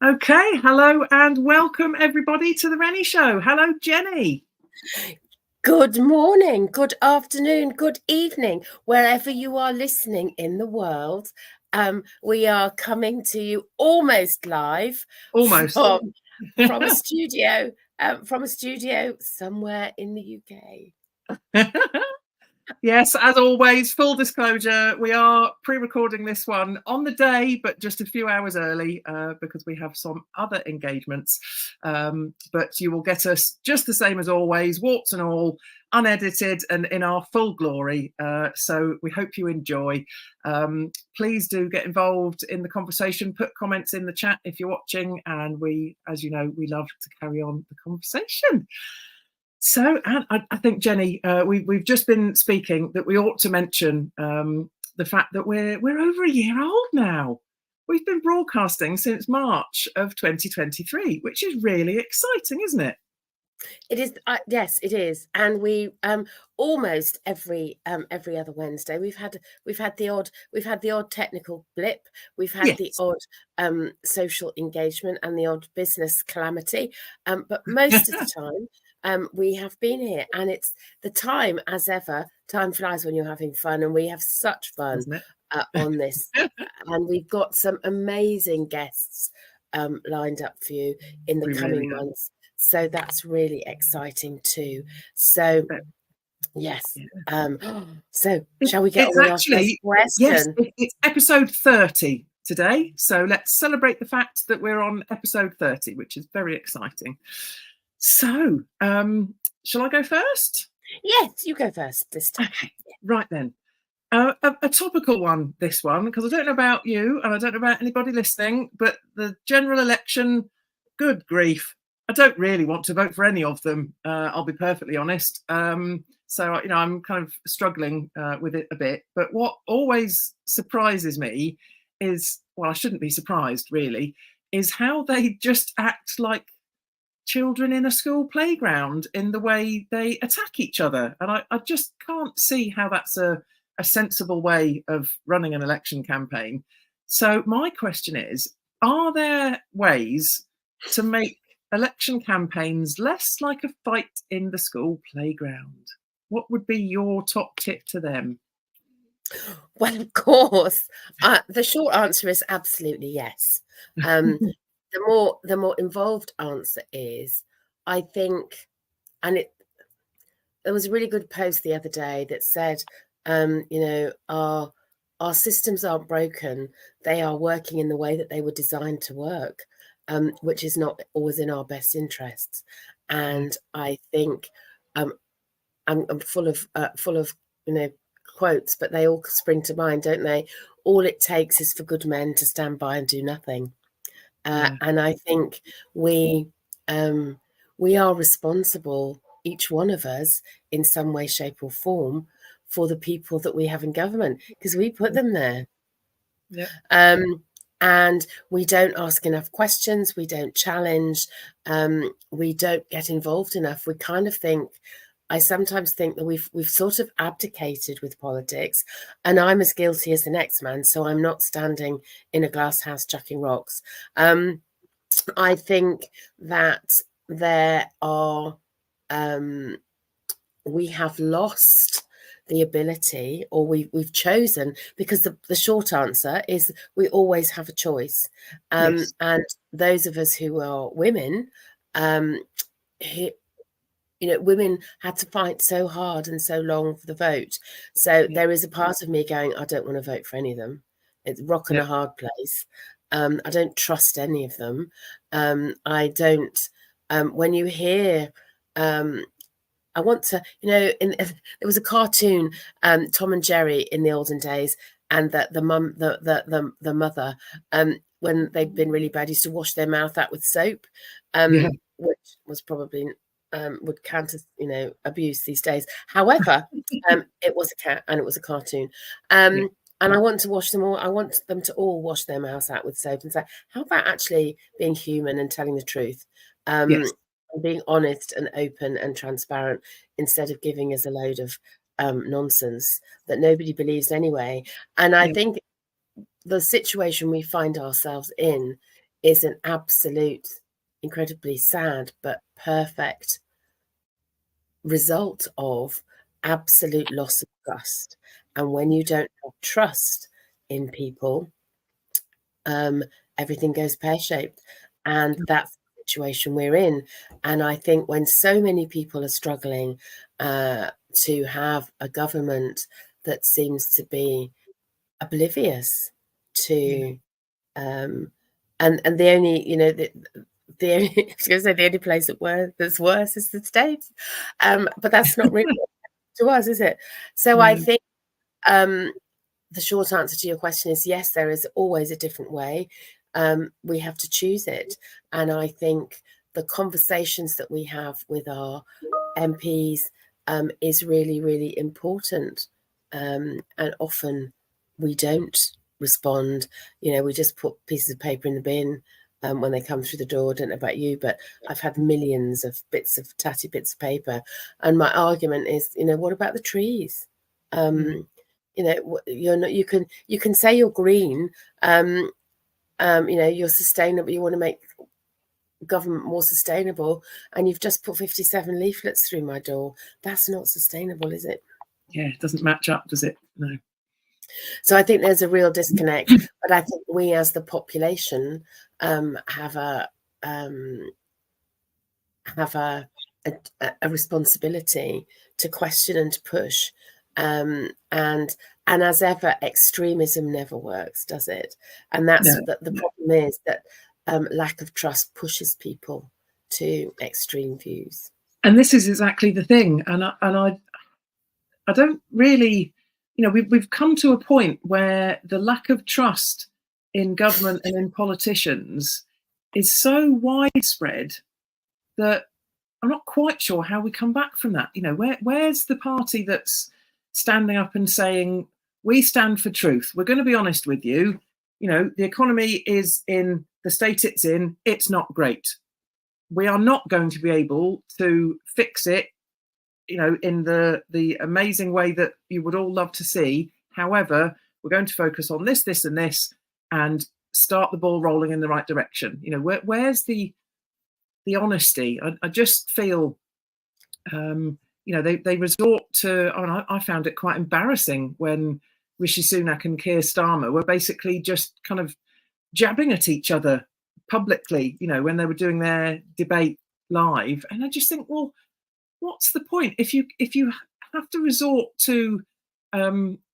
Okay, hello and welcome everybody to the Renny Show. Hello, Jenny. Good morning, good afternoon, good evening, wherever you are listening in the world. We are coming to you almost live, Almost. from a studio, somewhere in the UK. Yes, as always, full disclosure, we are pre-recording this one on the day, but just a few hours early because we have some other engagements. But you will get us just the same as always, warts and all, unedited and in our full glory. So we hope you enjoy. Please do get involved in the conversation, put comments in the chat if you're watching, and we, as you know, we love to carry on the conversation. So, and I think, Jenny, we've just been speaking that we ought to mention the fact that we're over a year old now. We've been broadcasting since March of 2023, which is really exciting, isn't it? It is, yes, it is, and we almost every other Wednesday we've had the odd technical blip, we've had the odd social engagement and the odd business calamity, but most of the time. We have been here, and it's the time as ever. Time flies when you're having fun, and we have such fun on this. And we've got some amazing guests lined up for you in the coming months. So that's really exciting too. So yes. So shall we get on with our first question? Yes, it's episode 30 today. So let's celebrate the fact that we're on episode 30, which is very exciting. So, shall I go first? Yes, you go first this time. Okay, right then. A topical one, this one, because I don't know about you and I don't know about anybody listening, but the general election, good grief. I don't really want to vote for any of them, I'll be perfectly honest. So, you know, I'm kind of struggling with it a bit. But what always surprises me is, well, I shouldn't be surprised really, is how they just act like children in a school playground in the way they attack each other. And I just can't see how that's a sensible way of running an election campaign. So my question is, are there ways to make election campaigns less like a fight in the school playground? What would be your top tip to them? Well, of course, the short answer is absolutely yes. The more involved answer is, I think, and there was a really good post the other day that said, you know, our systems aren't broken; they are working in the way that they were designed to work, which is not always in our best interests. And I think I'm full of you know, quotes, but they all spring to mind, don't they? All it takes is for good men to stand by and do nothing. And I think we are responsible, each one of us, in some way, shape, or form, for the people that we have in government, because we put them there. Yeah. And we don't ask enough questions. We don't challenge. We don't get involved enough. We kind of think. I sometimes think that we've sort of abdicated with politics, and I'm as guilty as the next man, so I'm not standing in a glass house chucking rocks. I think that there are we have lost the ability, or we've chosen, because the short answer is we always have a choice. And those of us who are women, you know, women had to fight so hard and so long for the vote. So there is a part of me going, I don't want to vote for any of them. It's a rock and a hard place. I don't trust any of them. I don't. When you hear, I want to, you know, there was a cartoon, Tom and Jerry in the olden days, and that the mother, when they'd been really bad, used to wash their mouth out with soap, which was probably would count as, you know, abuse these days. However, it was a cat and it was a cartoon. And I want to wash them all. I want them to all wash their mouths out with soap and say, how about actually being human and telling the truth? And being honest and open and transparent, instead of giving us a load of nonsense that nobody believes anyway. And I think the situation we find ourselves in is an absolute, incredibly sad but perfect result of absolute loss of trust. And when you don't have trust in people, everything goes pear-shaped. And that's the situation we're in. And I think when so many people are struggling to have a government that seems to be oblivious to and the only, you know, the only, I was going to say the only place that's worse is the States, but that's not really to us, is it? So I think the short answer to your question is yes, there is always a different way. We have to choose it, and I think the conversations that we have with our MPs is really, really important, and often we don't respond. You know, we just put pieces of paper in the bin when they come through the door. I don't know about you, but I've had millions of tatty bits of paper, and my argument is, you know, what about the trees? You know, you're not. You can say you're green. You know, you're sustainable. You want to make government more sustainable, and you've just put 57 leaflets through my door. That's not sustainable, is it? Yeah, it doesn't match up, does it? No. So I think there's a real disconnect, but I think we as the population have a responsibility to question and to push, and as ever, extremism never works, does it? And that's the problem is that lack of trust pushes people to extreme views. And this is exactly the thing. And I don't really, you know, we've come to a point where the lack of trust in government and in politicians is so widespread that I'm not quite sure how we come back from that. You know, where's the party that's standing up and saying, we stand for truth. We're going to be honest with you. You know, the economy is in the state it's in. It's not great. We are not going to be able to fix it, you know, in the amazing way that you would all love to see. However, we're going to focus on this, this, and this, and start the ball rolling in the right direction. You know, where's the honesty? I just feel, you know, they resort to. I mean, I found it quite embarrassing when Rishi Sunak and Keir Starmer were basically just kind of jabbing at each other publicly. You know, when they were doing their debate live, and I just think, well, what's the point if you have to resort to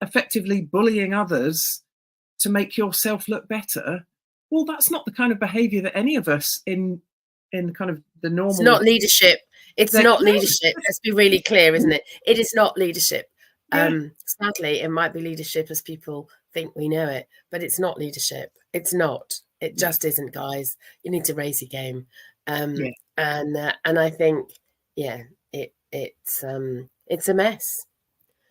effectively bullying others to make yourself look better? Well, that's not the kind of behaviour that any of us in kind of the normal. It's not leadership. It's not leadership. Let's be really clear, isn't it? It is not leadership. Sadly, it might be leadership as people think we know it, but it's not leadership. It's not. It just isn't, guys. You need to raise your game. And I think, it's a mess.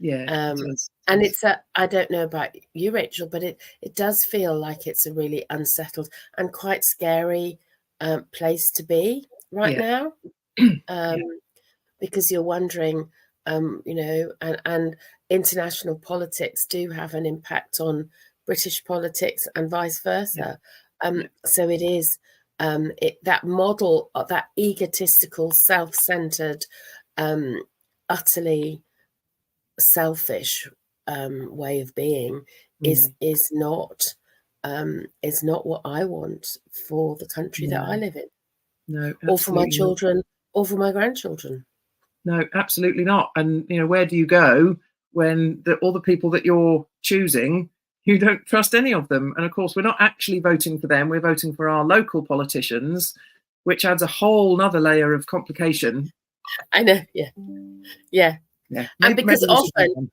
And it's I don't know about you, Rachel, but it does feel like it's a really unsettled and quite scary place to be right now, because you're wondering, you know, and international politics do have an impact on British politics and vice versa. So it is that model, that egotistical, self-centered, utterly selfish way of being is not what I want for the country that I live in. No, or for my children, or for my grandchildren. No, absolutely not. And you know, where do you go when all the people that you're choosing, you don't trust any of them? And of course, we're not actually voting for them. We're voting for our local politicians, which adds a whole nother layer of complication. I know. Yeah. And because often,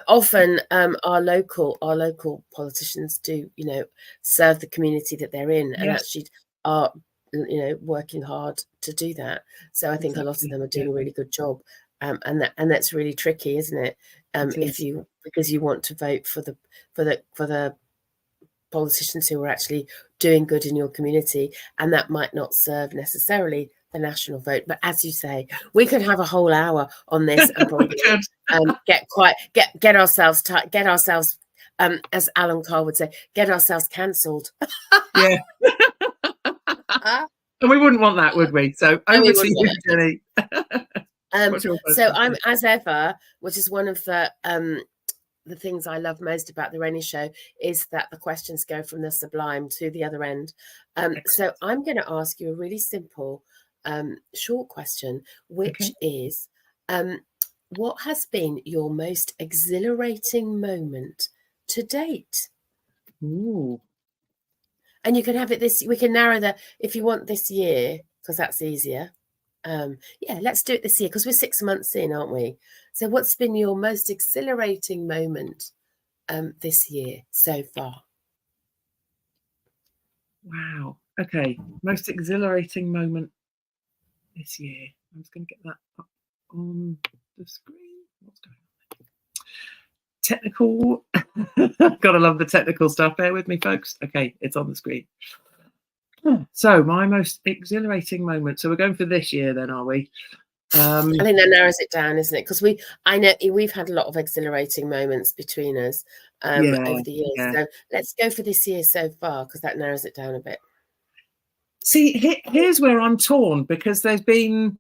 often our local politicians do, you know, serve the community that they're in, and actually are, you know, working hard to do that. So I think a lot of them are doing a really good job, and that's really tricky, isn't it? Because you want to vote for the politicians who are actually doing good in your community, and that might not serve necessarily the national vote. But as you say, we could have a whole hour on this and probably get ourselves as Alan Carr would say, get ourselves cancelled. Yeah. And we wouldn't want that, would we? So No, over we to wouldn't you, want Jenny. So I'm, as ever, which is one of the things I love most about the Renny Show, is that the questions go from the sublime to the other end. So I'm going to ask you a really simple, short question, which is, what has been your most exhilarating moment to date? Ooh. And you can have it we can narrow that if you want this year, because that's easier. Yeah, let's do it this year because we're 6 months in, aren't we? So what's been your most exhilarating moment this year so far? Wow. Okay. Most exhilarating moment this year. I'm just going to get that up on the screen. What's going on? Technical. Gotta love the technical stuff. Bear with me, folks. Okay, it's on the screen. So my most exhilarating moment. So we're going for this year then, are we? I think that narrows it down, isn't it? Because I know we've had a lot of exhilarating moments between us over the years. Yeah. So let's go for this year so far, because that narrows it down a bit. See, here's where I'm torn, because there's been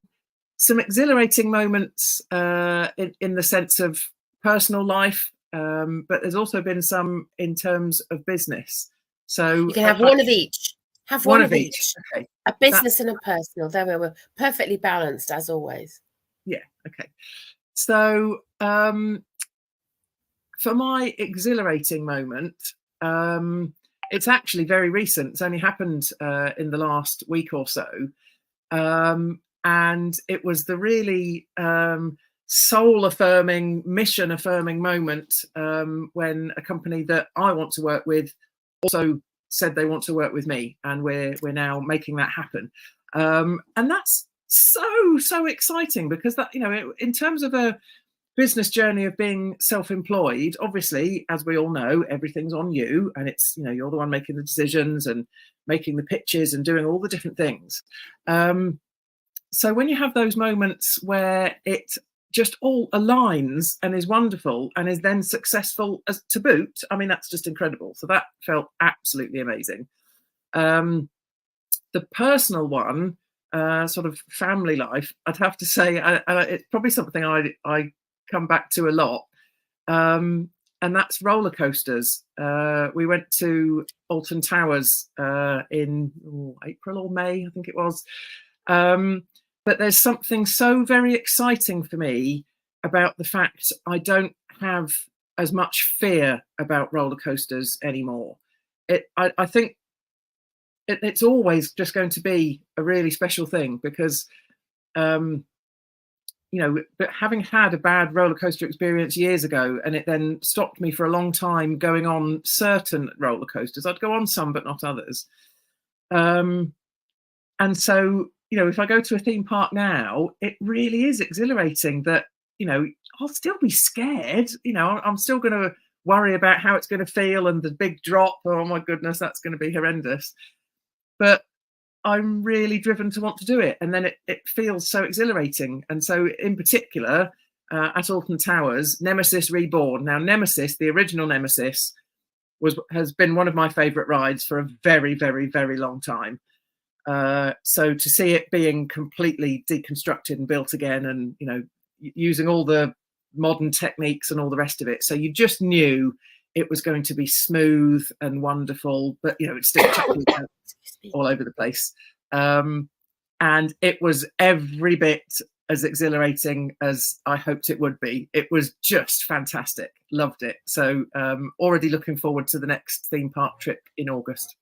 some exhilarating moments in the sense of personal life, but there's also been some in terms of business. So you can have one of each. Have one of each. Okay. A business and a personal. There we were, perfectly balanced as always. Yeah. Okay. So for my exhilarating moment, it's actually very recent. It's only happened in the last week or so. And it was the really soul affirming, mission affirming moment when a company that I want to work with also said they want to work with me, and we're now making that happen. And that's so exciting, because that, in terms of a business journey of being self-employed, obviously, as we all know, everything's on you, and it's, you're the one making the decisions and making the pitches and doing all the different things. So when you have those moments where it just all aligns and is wonderful and is then successful as to boot, I mean, that's just incredible. So that felt absolutely amazing. The personal one, sort of family life, I'd have to say, it's probably something I come back to a lot. And that's roller coasters. We went to Alton Towers in April or May, I think it was. But there's something so very exciting for me about the fact I don't have as much fear about roller coasters anymore. I think it's always just going to be a really special thing, because but having had a bad roller coaster experience years ago, and it then stopped me for a long time going on certain roller coasters. I'd go on some, but not others. And so, if I go to a theme park now, it really is exhilarating that, I'll still be scared. I'm still going to worry about how it's going to feel, and the big drop. Oh my goodness, that's going to be horrendous. But I'm really driven to want to do it, and then it feels so exhilarating. And so, in particular, at Alton Towers, Nemesis Reborn. Now, Nemesis, the original Nemesis, has been one of my favourite rides for a very, very, very long time. So to see it being completely deconstructed and built again, and using all the modern techniques and all the rest of it, so you just knew it was going to be smooth and wonderful, but it's still all over the place. And it was every bit as exhilarating as I hoped it would be. It was just fantastic. Loved it. So already looking forward to the next theme park trip in August.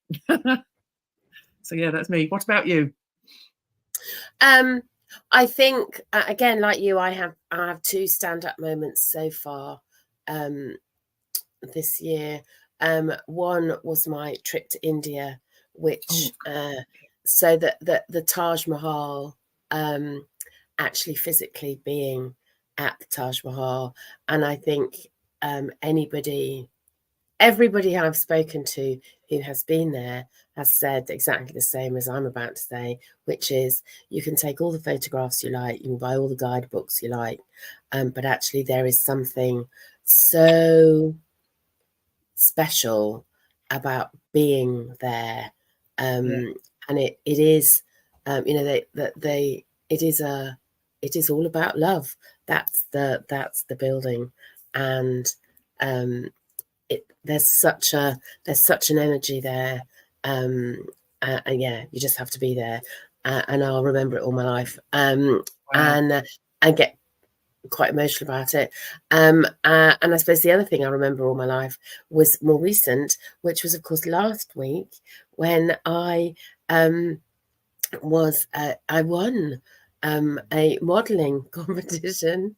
So yeah, that's me. What about you? I think again, like you, I have two stand-up moments so far this year. One was my trip to India, which so that the Taj Mahal, actually physically being at the Taj Mahal, and I think everybody I've spoken to who has been there has said exactly the same as I'm about to say, which is you can take all the photographs you like, you can buy all the guidebooks you like, but actually there is something so special about being there And it is, you know, it is all about love. That's the building, and there's such an energy there, and yeah, you just have to be there, and I'll remember it all my life. Wow. And I get quite emotional about it. And I suppose the other thing I remember all my life was more recent, which was of course last week when I won a modelling competition.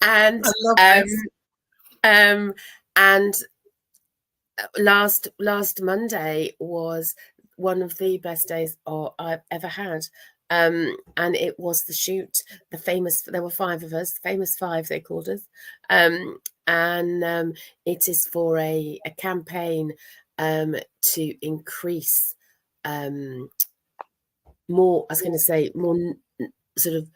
And I love this. And last Monday was one of the best days I've ever had. And it was the shoot, there were 5 of us, the famous 5 they called us. And it is for a campaign to increase more, I was going to say, more sort of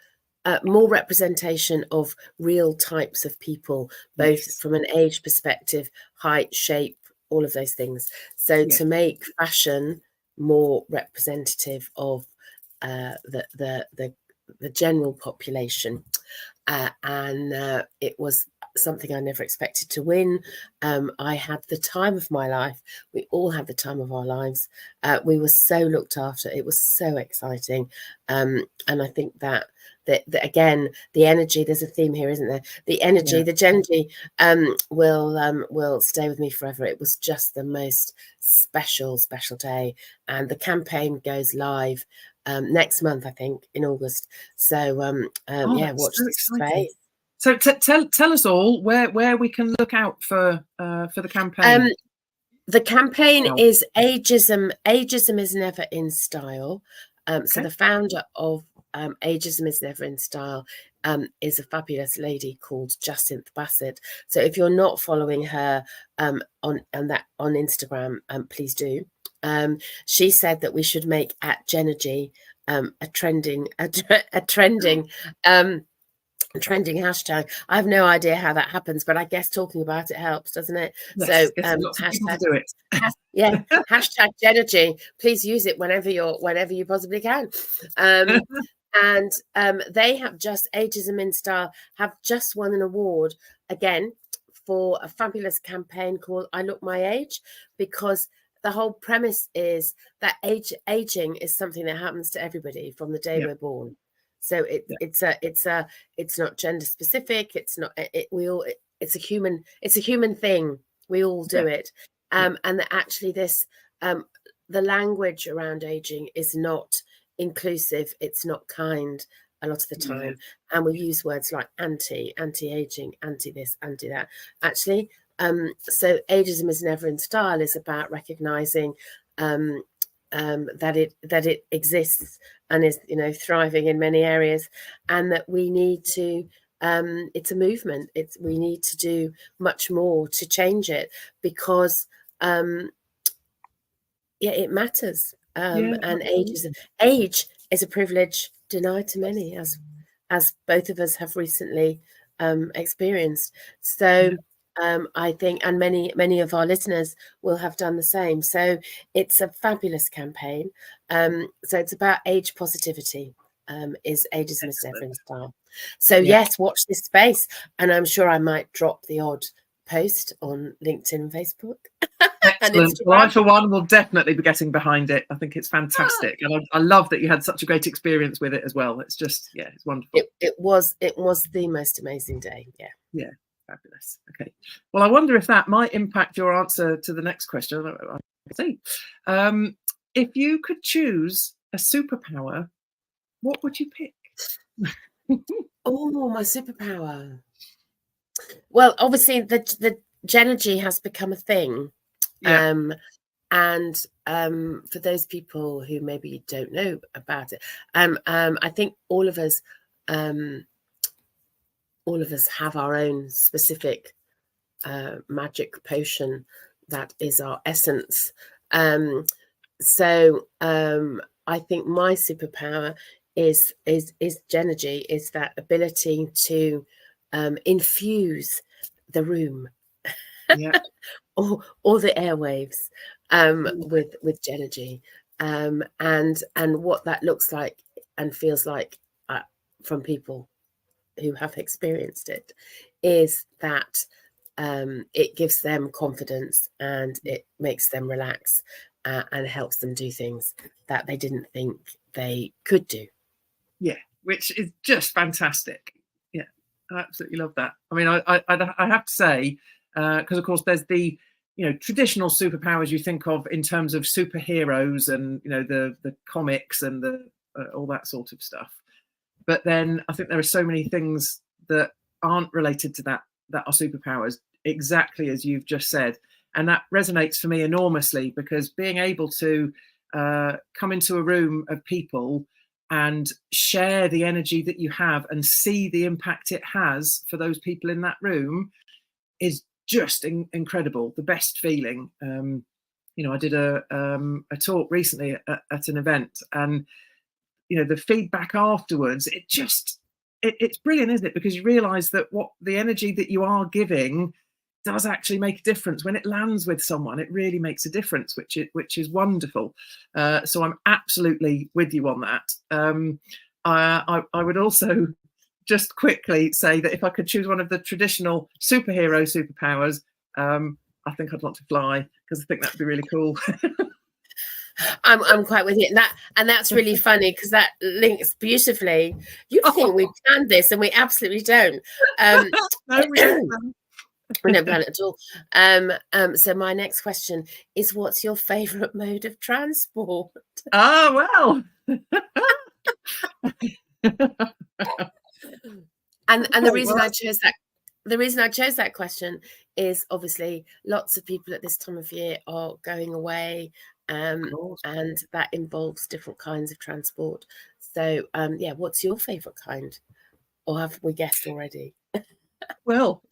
more representation of real types of people, both from an age perspective, height, shape, all of those things. So to make fashion more representative of the general population, and it was something I never expected to win. I had the time of my life. We all had the time of our lives. We were so looked after. It was so exciting, and I think that again, the energy. There's a theme here, isn't there? The energy, the energy will stay with me forever. It was just the most special day, and the campaign goes live next month, I think, in August. So watch this space. So tell us all where we can look out for the campaign. The campaign is Ageism. Ageism is never in style. So the founder of Ageism is never in style is a fabulous lady called Jacinth Bassett. So if you're not following her on Instagram, please do. She said that we should make @Jenergy a trending hashtag. I have no idea how that happens, but I guess talking about it helps, doesn't it? Yes, so lots of people to do it. Hashtag Jenergy. Please use it whenever you possibly can. And they have Ageism in Style have just won an award again for a fabulous campaign called I Look My Age, because the whole premise is that aging is something that happens to everybody from the day we're born. So it's not gender specific. It's not. It's a human thing. We all do it. And that actually this the language around aging is not inclusive. It's not kind a lot of the time, and we use words like anti-aging, anti this, anti that. Actually, so Ageism is never in style is about recognizing that it exists and is, you know, thriving in many areas, and that we need to it's a movement. We need to do much more to change it, because it matters. And age is a privilege denied to many, as both of us have recently experienced. So I think, and many of our listeners will have done the same. So it's a fabulous campaign. So it's about age positivity. Is Ageism is never in style. So yes, watch this space, and I'm sure I might drop the odd post on LinkedIn and Facebook. Excellent. Well, I for one will definitely be getting behind it. I think it's fantastic, and I love that you had such a great experience with it as well. It's just it's wonderful. It was the most amazing day. Yeah. Fabulous. Okay. Well, I wonder if that might impact your answer to the next question. I see. If you could choose a superpower, what would you pick? Oh, my superpower. Well, obviously the Jenergy has become a thing. And for those people who maybe don't know about it, I think all of us have our own specific magic potion that is our essence. So I think my superpower is Jenergy, is that ability to infuse the room or the airwaves with Genergy, and what that looks like and feels like from people who have experienced it is that it gives them confidence and it makes them relax and helps them do things that they didn't think they could do. Yeah, which is just fantastic. Yeah, I absolutely love that. I mean, I have to say, because of course there's the traditional superpowers you think of in terms of superheroes and the comics and the all that sort of stuff. But then I think there are so many things that aren't related to that are superpowers, exactly as you've just said. And that resonates for me enormously, because being able to come into a room of people and share the energy that you have and see the impact it has for those people in that room is just incredible. The best feeling. I did a talk recently at an event, and the feedback afterwards, it's brilliant, isn't it? Because you realize that what the energy that you are giving does actually make a difference. When it lands with someone, it really makes a difference, which is wonderful. So I'm absolutely with you on that. I would also just quickly say that if I could choose one of the traditional superpowers, I think I'd want to fly, because I think that'd be really cool. I'm quite with you. And that's really funny, because that links beautifully. You think we planned this, and we absolutely don't. No, we don't. We don't plan it at all. So my next question is, what's your favourite mode of transport? Oh, well. And the reason I chose that question is obviously lots of people at this time of year are going away, and that involves different kinds of transport. So what's your favourite kind, or have we guessed already? Well,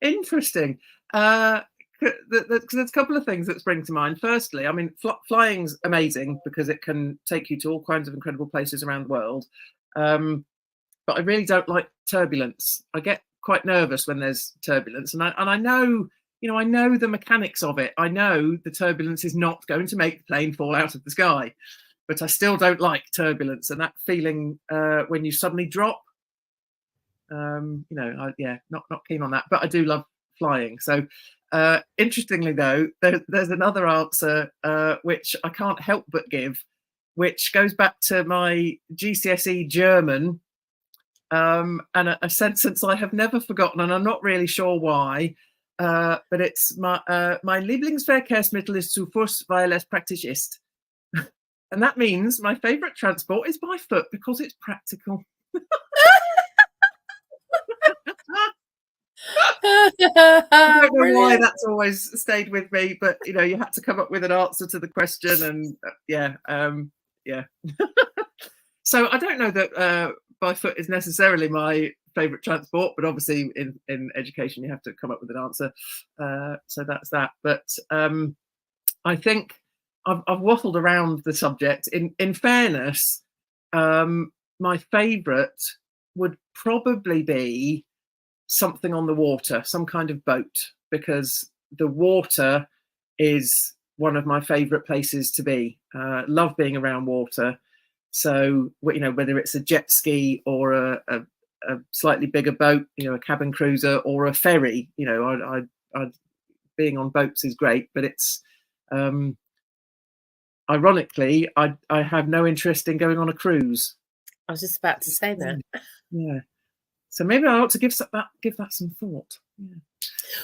interesting. Because there's a couple of things that spring to mind. Firstly, I mean, flying's amazing because it can take you to all kinds of incredible places around the world. But I really don't like turbulence. I get quite nervous when there's turbulence, and I know, I know the mechanics of it. I know the turbulence is not going to make the plane fall out of the sky, but I still don't like turbulence and that feeling when you suddenly drop. Not keen on that, but I do love flying. So interestingly though, there's another answer which I can't help but give, which goes back to my GCSE German, and a sentence I have never forgotten, and I'm not really sure why, but it's my Lieblingsverkehrsmittel ist zu Fuß, weil es praktisch ist. And that means my favourite transport is by foot because it's practical. I don't know why that's always stayed with me, but you had to come up with an answer to the question, and So I don't know that by foot is necessarily my favourite transport, but obviously in education you have to come up with an answer. So that's that. But I think I've waffled around the subject. In fairness, my favourite would probably be something on the water, some kind of boat, because the water is one of my favourite places to be. Love being around water. So whether it's a jet ski or a slightly bigger boat, a cabin cruiser or a ferry, I being on boats is great, but it's ironically I have no interest in going on a cruise. I was just about to say that. Yeah. So maybe I ought to give that some thought. Yeah.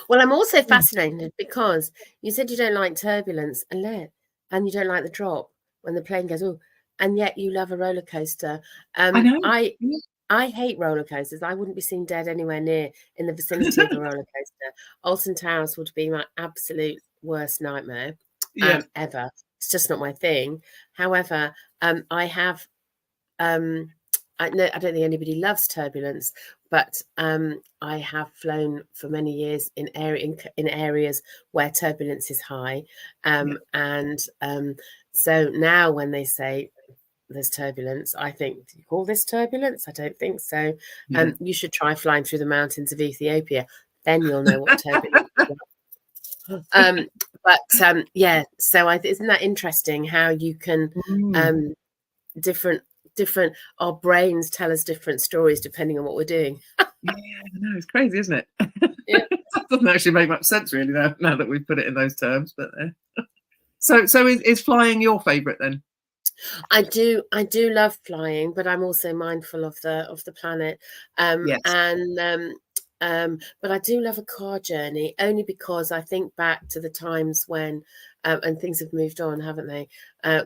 Well, I'm also fascinated because you said you don't like turbulence and you don't like the drop when the plane goes, oh, and yet you love a roller coaster. I know. I hate roller coasters. I wouldn't be seen dead anywhere near in the vicinity of a roller coaster. Alton Towers would be my absolute worst nightmare ever. It's just not my thing. However, I have. I don't think anybody loves turbulence, but I have flown for many years in areas where turbulence is high, and so now when they say there's turbulence, I think, do you call this turbulence? I don't think so. You should try flying through the mountains of Ethiopia, then you'll know what turbulence is. Yeah, so isn't that interesting how you can different our brains tell us different stories depending on what we're doing. Yeah, no, it's crazy, isn't it? Yeah. That doesn't actually make much sense really now that we've put it in those terms, but so is flying your favorite then? I do love flying, but I'm also mindful of the planet. Yes. But I do love a car journey, only because I think back to the times when, and things have moved on, haven't they?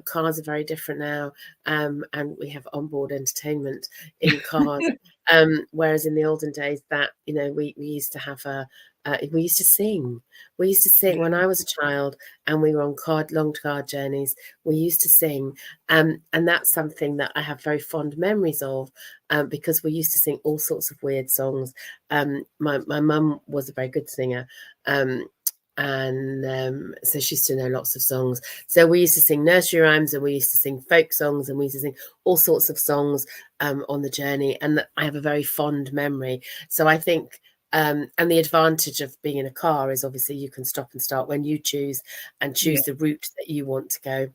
Cars are very different now, and we have onboard entertainment in cars. Whereas in the olden days, that we used to have we used to sing. We used to sing when I was a child, and we were on long car journeys. We used to sing, and that's something that I have very fond memories of, because we used to sing all sorts of weird songs. My mum was a very good singer, so she used to know lots of songs. So we used to sing nursery rhymes, and we used to sing folk songs, and we used to sing all sorts of songs on the journey. And I have a very fond memory. So I think, and the advantage of being in a car is obviously you can stop and start when you choose, and choose the route that you want to go.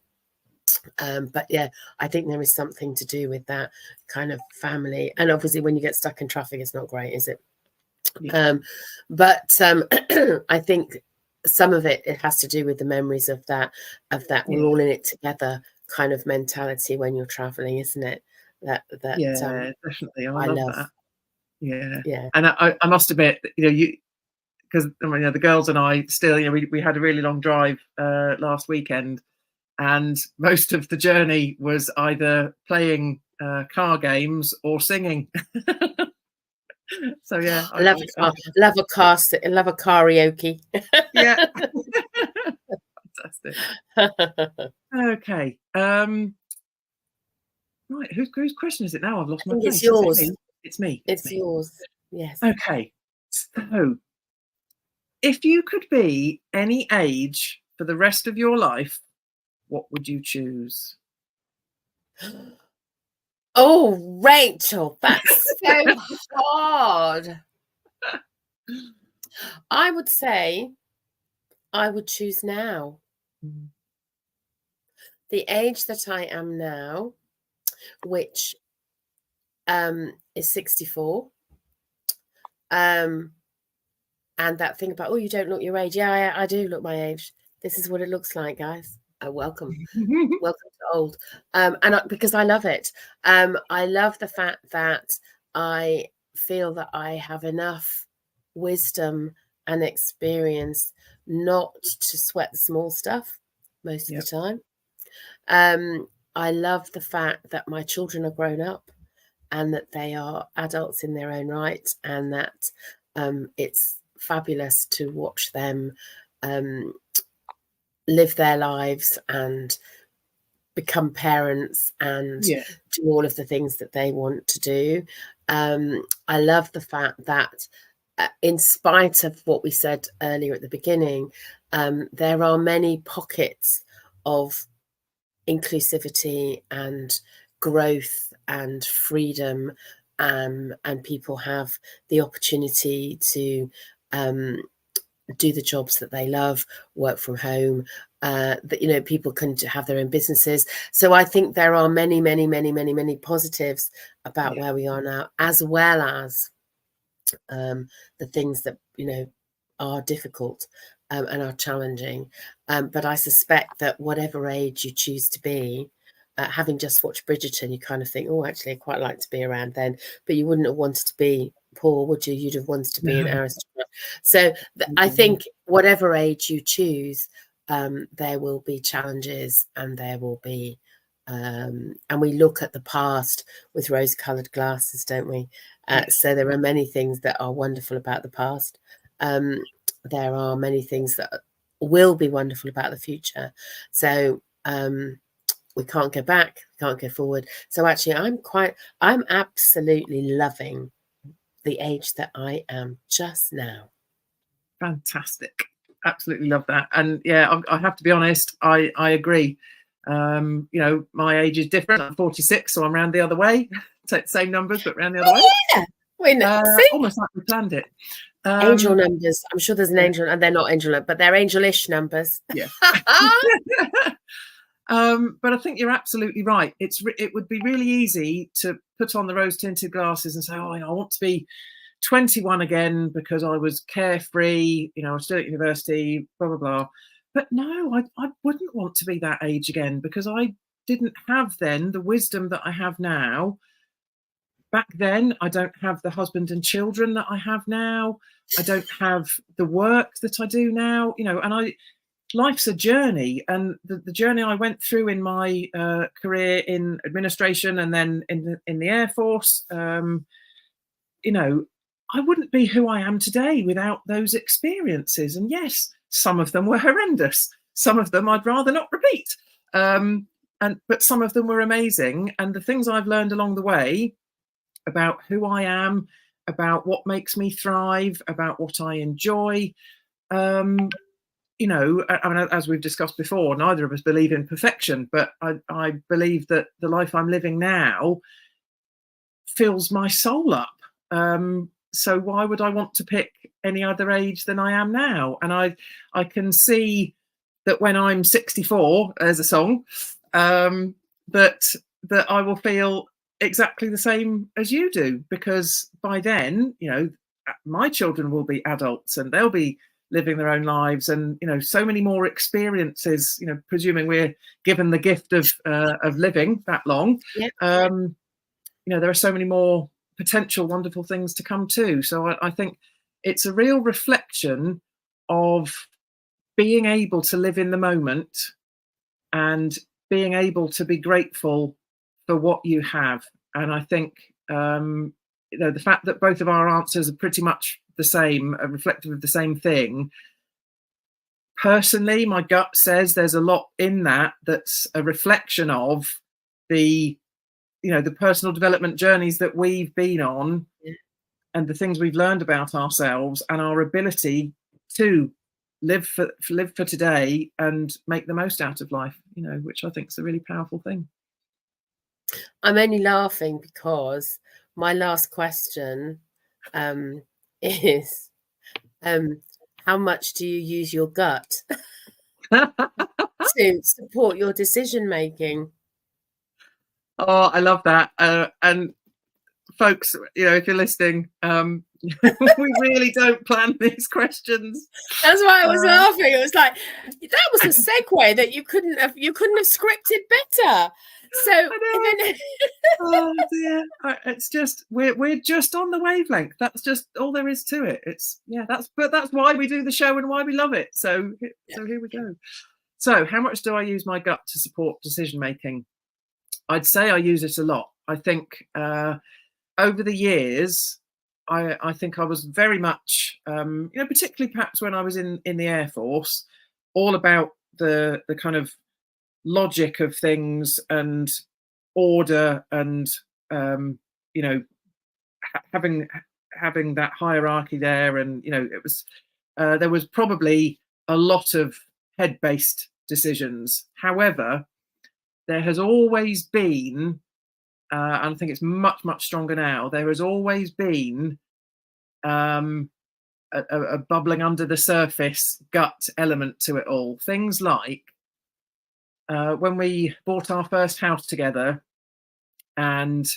But yeah, I think there is something to do with that kind of family. And obviously when you get stuck in traffic, it's not great, is it? But I think some of it has to do with the memories of that we're all in it together kind of mentality when you're traveling, isn't it? That definitely. I love that. Yeah. And I must admit, because the girls and I still, we had a really long drive last weekend, and most of the journey was either playing car games or singing. So yeah, I love a karaoke. Yeah. Fantastic. Okay. Right, whose question is it now? I've lost my place. It's yours. It's me. It's yours. Yes. Okay. So, if you could be any age for the rest of your life, what would you choose? Oh, Rachel, that's so hard. I would say I would choose now. The age that I am now, which is 64. And that thing about, you don't look your age. Yeah, I do look my age. This is what it looks like, guys. Welcome. Welcome to old. Because I love it. I love the fact that I feel that I have enough wisdom and experience not to sweat the small stuff most of the time. I love the fact that my children are grown up and that they are adults in their own right, and that it's fabulous to watch them live their lives and become parents and do all of the things that they want to do. I love the fact that in spite of what we said earlier at the beginning, there are many pockets of inclusivity and growth and freedom, and people have the opportunity to do the jobs that they love, work from home, that people can have their own businesses. So I think there are many, many, many, many, many positives about where we are now, as well as the things that are difficult and are challenging. But I suspect that whatever age you choose to be, having just watched Bridgerton, you kind of think, oh, actually, I'd quite like to be around then. But you wouldn't have wanted to be poor, would you? You'd have wanted to be an aristocrat. So I think whatever age you choose, there will be challenges, and there will be, and we look at the past with rose-coloured glasses, don't we? So there are many things that are wonderful about the past. There are many things that will be wonderful about the future. So we can't go back, we can't go forward. So actually, I'm absolutely loving the age that I am just now. Fantastic. Absolutely love that. And yeah, I have to be honest, I agree. My age is different. I'm 46, so I'm round the other way. Take the same numbers, but round the other way. Yeah. See? Almost like we planned it. Angel numbers. I'm sure there's an angel, and they're not angel, but they're angel-ish numbers. Yeah. But I think you're absolutely right. It would be really easy to put on the rose-tinted glasses and say, "Oh, I want to be 21 again because I was carefree. I was still at university, blah blah blah." But no, I wouldn't want to be that age again because I didn't have then the wisdom that I have now. Back then, I don't have the husband and children that I have now. I don't have the work that I do now. And life's a journey, and the journey I went through in my career in administration and then in the Air Force, I wouldn't be who I am today without those experiences. And yes, some of them were horrendous. Some of them I'd rather not repeat. But some of them were amazing. And the things I've learned along the way about who I am, about what makes me thrive, about what I enjoy, as we've discussed before, neither of us believe in perfection, but I believe that the life I'm living now fills my soul up. So why would I want to pick any other age than I am now? And I can see that when I'm 64, there's a song, that I will feel exactly the same as you do, because by then, my children will be adults and they'll be living their own lives, and so many more experiences, presuming we're given the gift of living that long. Yeah. There are so many more potential wonderful things to come too. So I think it's a real reflection of being able to live in the moment and being able to be grateful for what you have. And I think the fact that both of our answers are pretty much the same, reflective of the same thing. Personally, my gut says there's a lot in that that's a reflection of the personal development journeys that we've been on, and the things we've learned about ourselves and our ability to live for today and make the most out of life, which I think is a really powerful thing. I'm only laughing because my last question is how much do you use your gut to support your decision making? Oh, I love that. And folks, if you're listening, we really don't plan these questions. That's why I was laughing. It was like, that was a segue that you couldn't have scripted better. So oh dear, it's just we're just on the wavelength. That's just all there is to it. That's why we do the show and why we love it. So here we go. So how much do I use my gut to support decision making? I'd say I use it a lot. I think over the years, I think I was very much, particularly perhaps when I was in the Air Force, all about the kind of logic of things and order and having that hierarchy there, and it was there was probably a lot of head-based decisions. However, there has always been, and I think it's much stronger now, there has always been a bubbling under the surface gut element to it all. Things like when we bought our first house together, and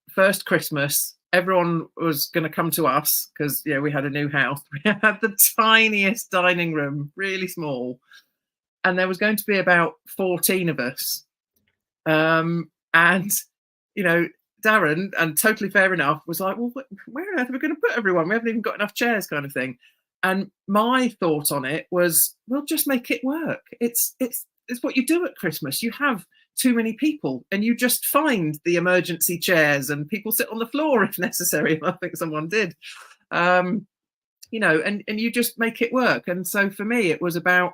first Christmas, everyone was going to come to us because we had a new house. We had the tiniest dining room, really small, and there was going to be about 14 of us. And Darren, and totally fair enough, was like, well, where on earth are we going to put everyone? We haven't even got enough chairs, kind of thing. And my thought on it was, well, just make it work. It's what you do at Christmas. You have too many people and you just find the emergency chairs and people sit on the floor if necessary. I think someone did, and you just make it work. And so for me, it was about,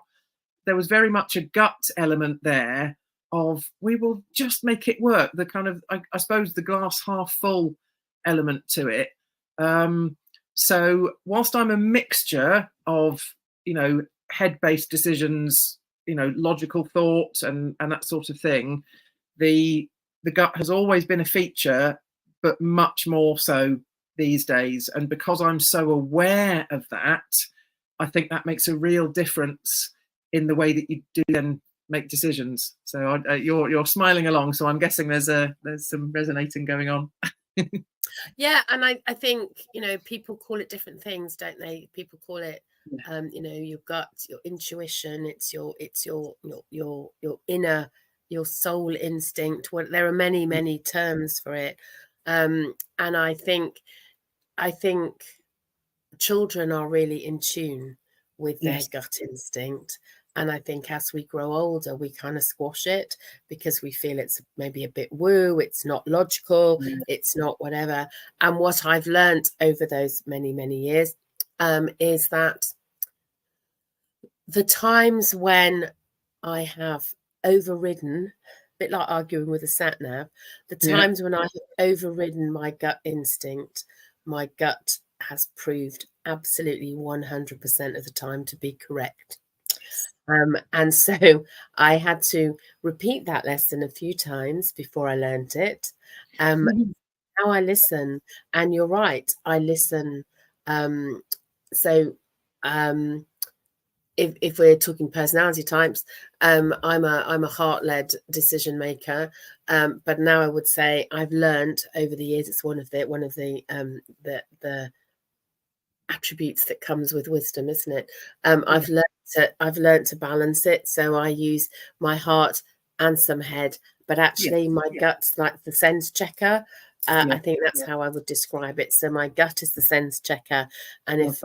there was very much a gut element there of, we will just make it work. The kind of, I suppose, the glass half full element to it. So whilst I'm a mixture of, head-based decisions, logical thought and that sort of thing, the gut has always been a feature, but much more so these days. And because I'm so aware of that, I think that makes a real difference in the way that you do then make decisions. So you're smiling along, so I'm guessing there's some resonating going on. Yeah, and I think, you know, people call it different things, don't they? People call it, you know, your gut, your intuition, it's your inner, your soul instinct. Well, there are many terms for it, and I think children are really in tune with their gut instinct. And I think as we grow older, we kind of squash it because we feel it's maybe a bit woo, it's not logical, it's not whatever. And what I've learned over those many years is that the times when I have overridden, a bit like arguing with a sat nav, the times when I have overridden my gut instinct, my gut has proved absolutely 100% of the time to be correct. And so I had to repeat that lesson a few times before I learned it. Now I listen, and you're right, I listen. If we're talking personality types, I'm a heart-led decision maker, but now I would say I've learned over the years, it's one of the attributes that comes with wisdom, isn't it? I've learned to balance it, so I use my heart and some head, but actually my gut's like the sense checker. I think that's how I would describe it. So my gut is the sense checker, and if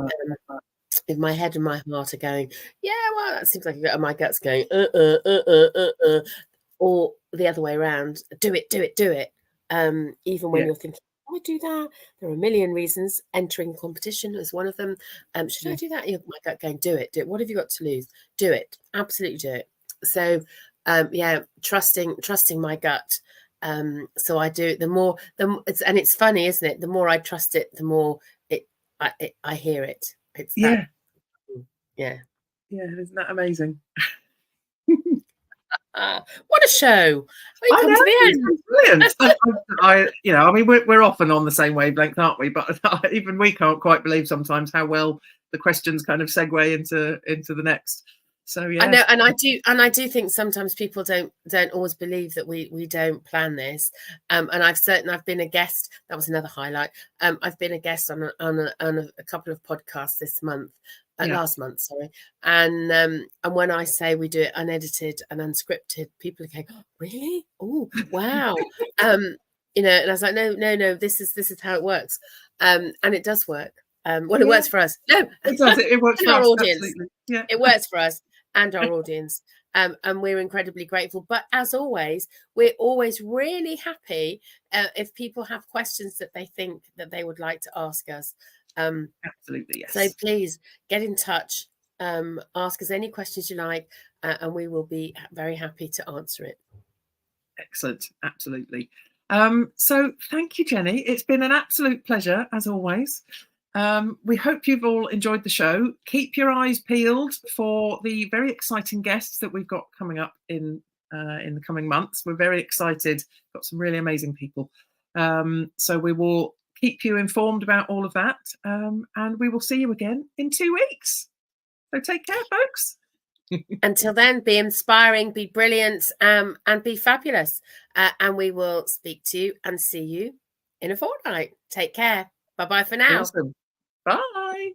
my head and my heart are going, yeah, well, that seems like a gut, and my gut's going, or the other way around, do it. Even when you're thinking, I do that. There are a million reasons. Entering competition is one of them. Should I do that? My gut going, do it. What have you got to lose? Do it. Absolutely do it. So, trusting my gut. So I do. It's funny, isn't it? The more I trust it, the more I hear it. It's that. Yeah. Isn't that amazing? What a show! We come to the end. Brilliant. I mean, we're often on the same wavelength, aren't we? But even we can't quite believe sometimes how well the questions kind of segue into the next. So yeah, I know, and I do think sometimes people don't always believe that we don't plan this. And I've been a guest. That was another highlight. I've been a guest on a couple of podcasts this month. Last month, sorry, and when I say we do it unedited and unscripted, people are going, oh, really? Oh, wow. You know, and I was like, no, this is how it works, and it does work. Well, it works for us. No, it does. It works for our us, audience. Absolutely. Yeah, it works for us and our audience, and we're incredibly grateful. But as always, we're always really happy if people have questions that they think that they would like to ask us. Absolutely, yes. So please get in touch, ask us any questions you like, and we will be very happy to answer it. Excellent, absolutely. So thank you, Jenny. It's been an absolute pleasure, as always. We hope you've all enjoyed the show. Keep your eyes peeled for the very exciting guests that we've got coming up in the coming months. We're very excited. Got some really amazing people. So we will keep you informed about all of that, and we will see you again in 2 weeks. So take care, folks. Until then, be inspiring, be brilliant, and be fabulous. And we will speak to you and see you in a fortnight. Take care. Bye-bye for now. Awesome. Bye.